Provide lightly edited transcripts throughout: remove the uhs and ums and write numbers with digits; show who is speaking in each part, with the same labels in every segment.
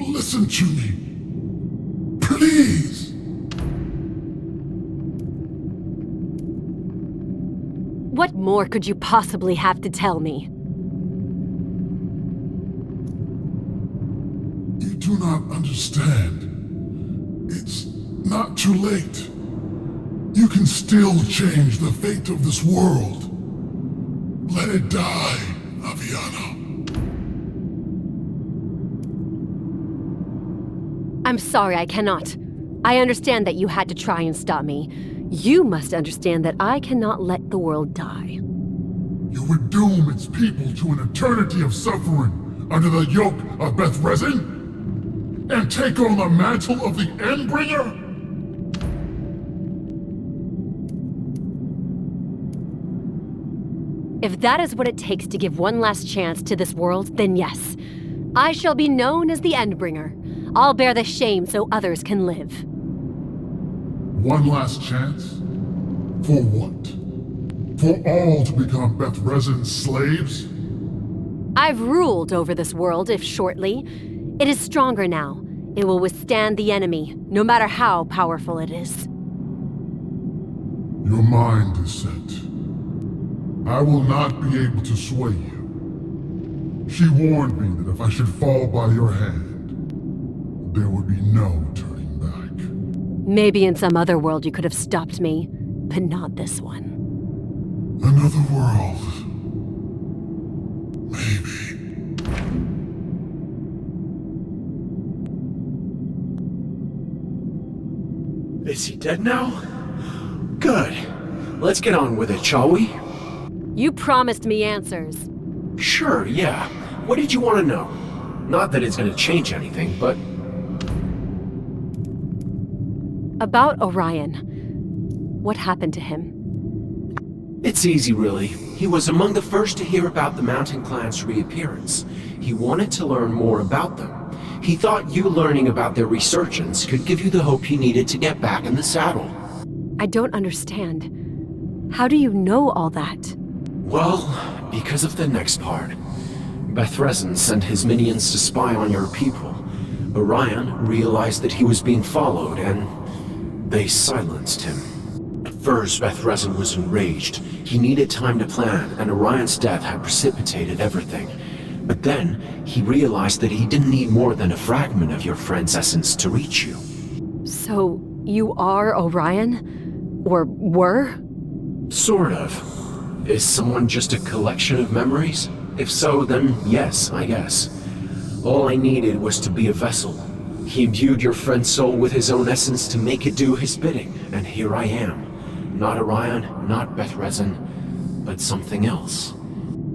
Speaker 1: Listen to me. Please.
Speaker 2: What more could you possibly have to tell me?
Speaker 1: You do not understand. It's not too late. You can still change the fate of this world. Let it die, Aviana.
Speaker 2: I'm sorry, I cannot. I understand that you had to try and stop me. You must understand that I cannot let the world die.
Speaker 1: You would doom its people to an eternity of suffering under the yoke of Beth Resin? And take on the mantle of the Endbringer?
Speaker 2: If that is what it takes to give one last chance to this world, then yes. I shall be known as the Endbringer. I'll bear the shame so others can live.
Speaker 1: One last chance? For what? For all to become Beth Resin's slaves?
Speaker 2: I've ruled over this world, if shortly. It is stronger now. It will withstand the enemy, no matter how powerful it is.
Speaker 1: Your mind is set. I will not be able to sway you. She warned me that if I should fall by your hand, there would be no turning back.
Speaker 2: Maybe in some other world you could have stopped me, but not this one.
Speaker 1: Another world. Maybe.
Speaker 3: Is he dead now? Good. Let's get on with it, shall we?
Speaker 2: You promised me answers.
Speaker 3: Sure, yeah. What did you want to know? Not that it's going to change anything, but...
Speaker 2: About Orion. What happened to him?
Speaker 3: It's easy, really. He was among the first to hear about the Mountain Clan's reappearance. He wanted to learn more about them. He thought you learning about their resurgence could give you the hope you needed to get back in the saddle.
Speaker 2: I don't understand. How do you know all that?
Speaker 3: Well, because of the next part. Beth Resin sent his minions to spy on your people. Orion realized that he was being followed, and they silenced him. At first, Beth Resin was enraged. He needed time to plan, and Orion's death had precipitated everything. But then, he realized that he didn't need more than a fragment of your friend's essence to reach you.
Speaker 2: So, you are Orion? Or were?
Speaker 3: Sort of. Is someone just a collection of memories? If so, then yes, I guess. All I needed was to be a vessel. He imbued your friend's soul with his own essence to make it do his bidding, and here I am. Not Orion, not Beth Resin, but something else.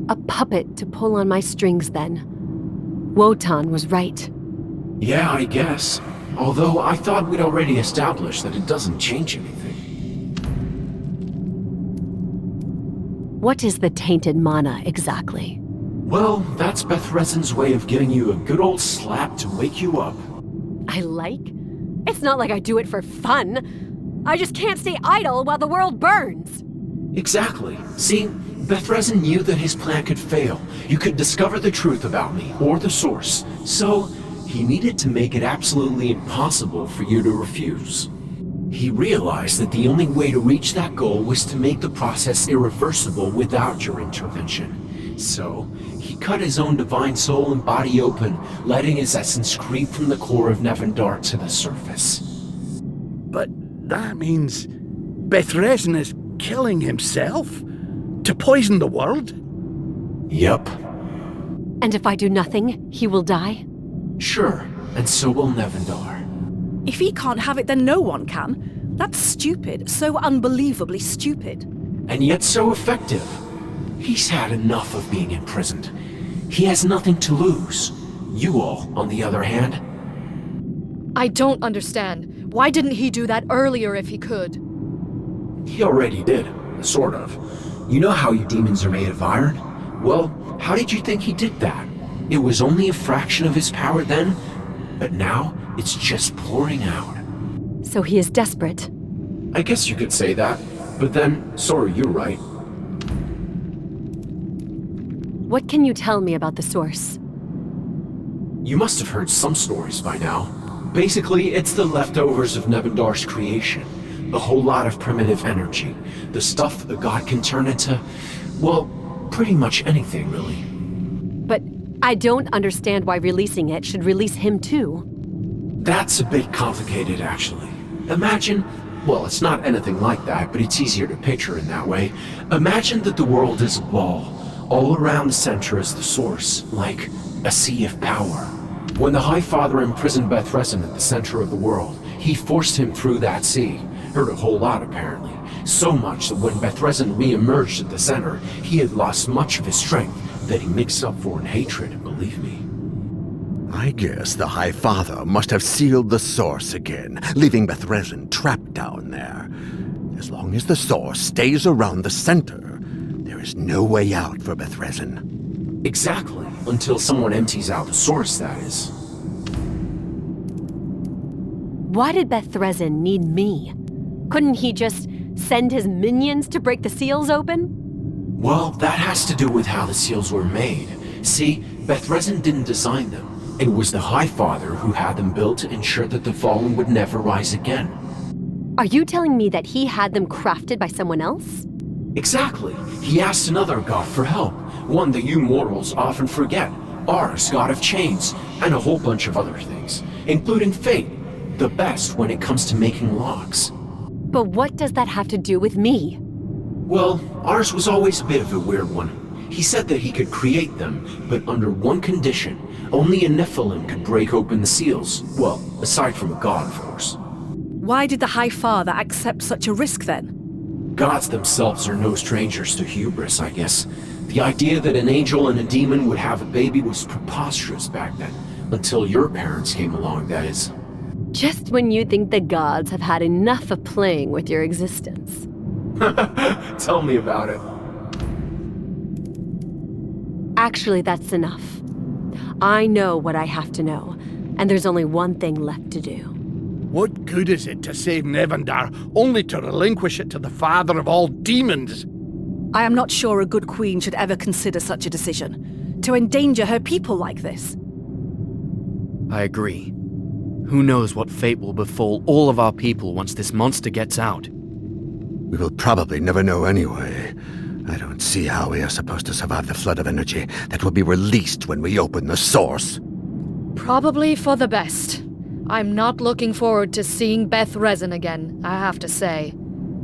Speaker 2: A puppet to pull on my strings, then. Wotan was right.
Speaker 3: Yeah, I guess. Although I thought we'd already established that it doesn't change anything.
Speaker 2: What is the tainted mana, exactly?
Speaker 3: Well, that's Beth Resin's way of giving you a good old slap to wake you up.
Speaker 2: I like? It's not like I do it for fun. I just can't stay idle while the world burns.
Speaker 3: Exactly. See, Beth Resin knew that his plan could fail. You could discover the truth about me, or the source. So, he needed to make it absolutely impossible for you to refuse. He realized that the only way to reach that goal was to make the process irreversible without your intervention. So, he cut his own divine soul and body open, letting his essence creep from the core of Nevendar to the surface.
Speaker 4: But that means Beth Resin is killing himself? To poison the world?
Speaker 3: Yep.
Speaker 2: And if I do nothing, he will die?
Speaker 3: Sure, and so will Nevendar.
Speaker 5: If he can't have it, then no one can. That's stupid. So unbelievably stupid.
Speaker 3: And yet so effective. He's had enough of being imprisoned. He has nothing to lose. You all, on the other hand...
Speaker 6: I don't understand. Why didn't he do that earlier if he could?
Speaker 3: He already did, sort of. You know how you demons are made of iron? Well, how did you think he did that? It was only a fraction of his power then, but now it's just pouring out.
Speaker 2: So he is desperate.
Speaker 3: I guess you could say that, but then, sorry, you're right.
Speaker 2: What can you tell me about the source?
Speaker 3: You must have heard some stories by now. Basically, it's the leftovers of Nevendar's creation. A whole lot of primitive energy. The stuff that the god can turn into, well, pretty much anything, really.
Speaker 2: But I don't understand why releasing it should release him too.
Speaker 3: That's a bit complicated, actually. Imagine, well, it's not anything like that, but it's easier to picture in that way. Imagine that the world is a ball. All around the center is the source, like a sea of power. When the High Father imprisoned Bethrezin at the center of the world, he forced him through that sea. Hurt a whole lot, apparently. So much that when Bethrezin re-emerged at the center, he had lost much of his strength that he makes up for in hatred, believe me.
Speaker 7: I guess the High Father must have sealed the source again, leaving Bethrezin trapped down there. As long as the source stays around the center, there is no way out for Bethrezin.
Speaker 3: Exactly, until someone empties out the source, that is.
Speaker 2: Why did Bethrezin need me? Couldn't he just send his minions to break the seals open?
Speaker 3: Well, that has to do with how the seals were made. See, Bethrezin didn't design them. It was the High Father who had them built to ensure that the Fallen would never rise again.
Speaker 2: Are you telling me that he had them crafted by someone else?
Speaker 3: Exactly. He asked another god for help, one that you mortals often forget. Ars, god of chains, and a whole bunch of other things, including fate, the best when it comes to making locks.
Speaker 2: But what does that have to do with me?
Speaker 3: Well, Ars was always a bit of a weird one. He said that he could create them, but under one condition. Only a Nephilim could break open the seals. Well, aside from a god, of course.
Speaker 5: Why did the High Father accept such a risk then?
Speaker 3: Gods themselves are no strangers to hubris, I guess. The idea that an angel and a demon would have a baby was preposterous back then. Until your parents came along, that is.
Speaker 2: Just when you think the gods have had enough of playing with your existence.
Speaker 3: Tell me about it.
Speaker 2: Actually, that's enough. I know what I have to know, and there's only one thing left to do.
Speaker 4: What good is it to save Nevendar, only to relinquish it to the father of all demons?
Speaker 5: I am not sure a good queen should ever consider such a decision. To endanger her people like this.
Speaker 8: I agree. Who knows what fate will befall all of our people once this monster gets out?
Speaker 7: We will probably never know anyway. I don't see how we are supposed to survive the flood of energy that will be released when we open the source.
Speaker 6: Probably for the best. I'm not looking forward to seeing Bethrezin again, I have to say.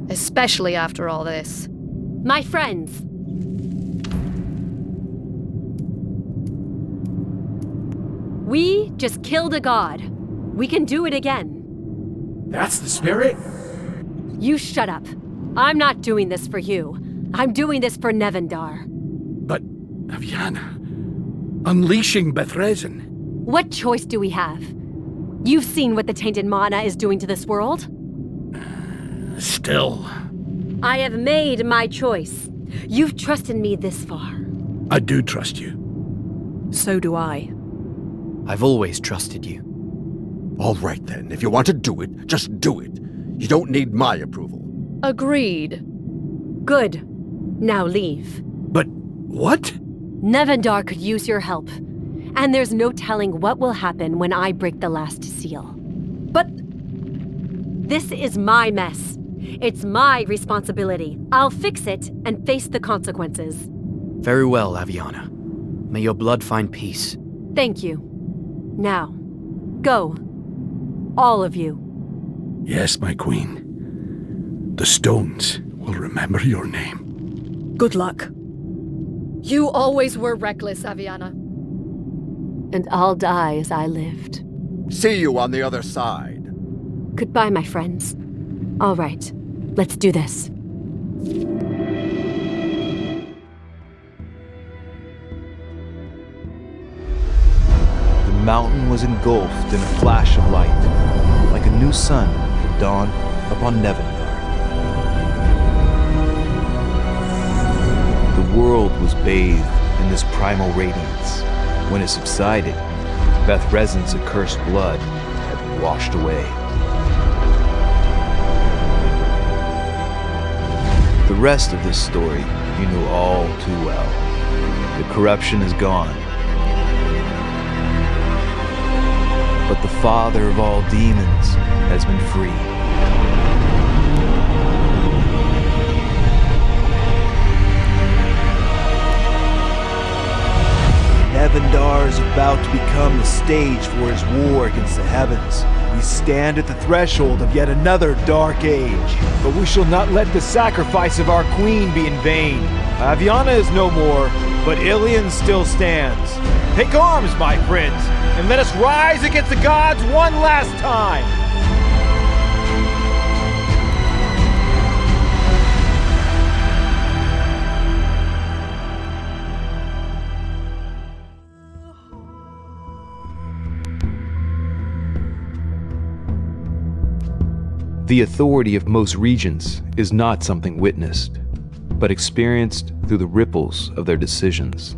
Speaker 6: Especially after all this.
Speaker 2: My friends! We just killed a god. We can do it again.
Speaker 3: That's the spirit?
Speaker 2: You shut up. I'm not doing this for you. I'm doing this for Nevendar.
Speaker 4: But, Aviana, unleashing Bethrezin.
Speaker 2: What choice do we have? You've seen what the tainted mana is doing to this world.
Speaker 4: Still,
Speaker 2: I have made my choice. You've trusted me this far.
Speaker 4: I do trust you.
Speaker 5: So do I.
Speaker 8: I've always trusted you.
Speaker 7: All right then, if you want to do it, just do it. You don't need my approval.
Speaker 6: Agreed.
Speaker 2: Good. Now leave.
Speaker 4: But what?
Speaker 2: Nevendar could use your help. And there's no telling what will happen when I break the last seal. But this is my mess. It's my responsibility. I'll fix it and face the consequences.
Speaker 8: Very well, Aviana. May your blood find peace.
Speaker 2: Thank you. Now, go. All of you.
Speaker 4: Yes, my queen. The stones will remember your name.
Speaker 5: Good luck.
Speaker 6: You always were reckless, Aviana.
Speaker 2: And I'll die as I lived.
Speaker 7: See you on the other side.
Speaker 2: Goodbye, my friends. All right, let's do this.
Speaker 9: The mountain was engulfed in a flash of light, like a new sun had dawned upon Nevendar. The world was bathed in this primal radiance. When it subsided, Bethrezin's accursed blood had been washed away. The rest of this story you know all too well. The corruption is gone. but the father of all demons has been freed. Nevendar is about to become the stage for his war against the heavens. We stand at the threshold of yet another dark age. But we shall not let the sacrifice of our queen be in vain. Aviana is no more, but Ilion still stands. Take arms, my friends, and let us rise against the gods one last time! The authority of most regions is not something witnessed, but experienced through the ripples of their decisions.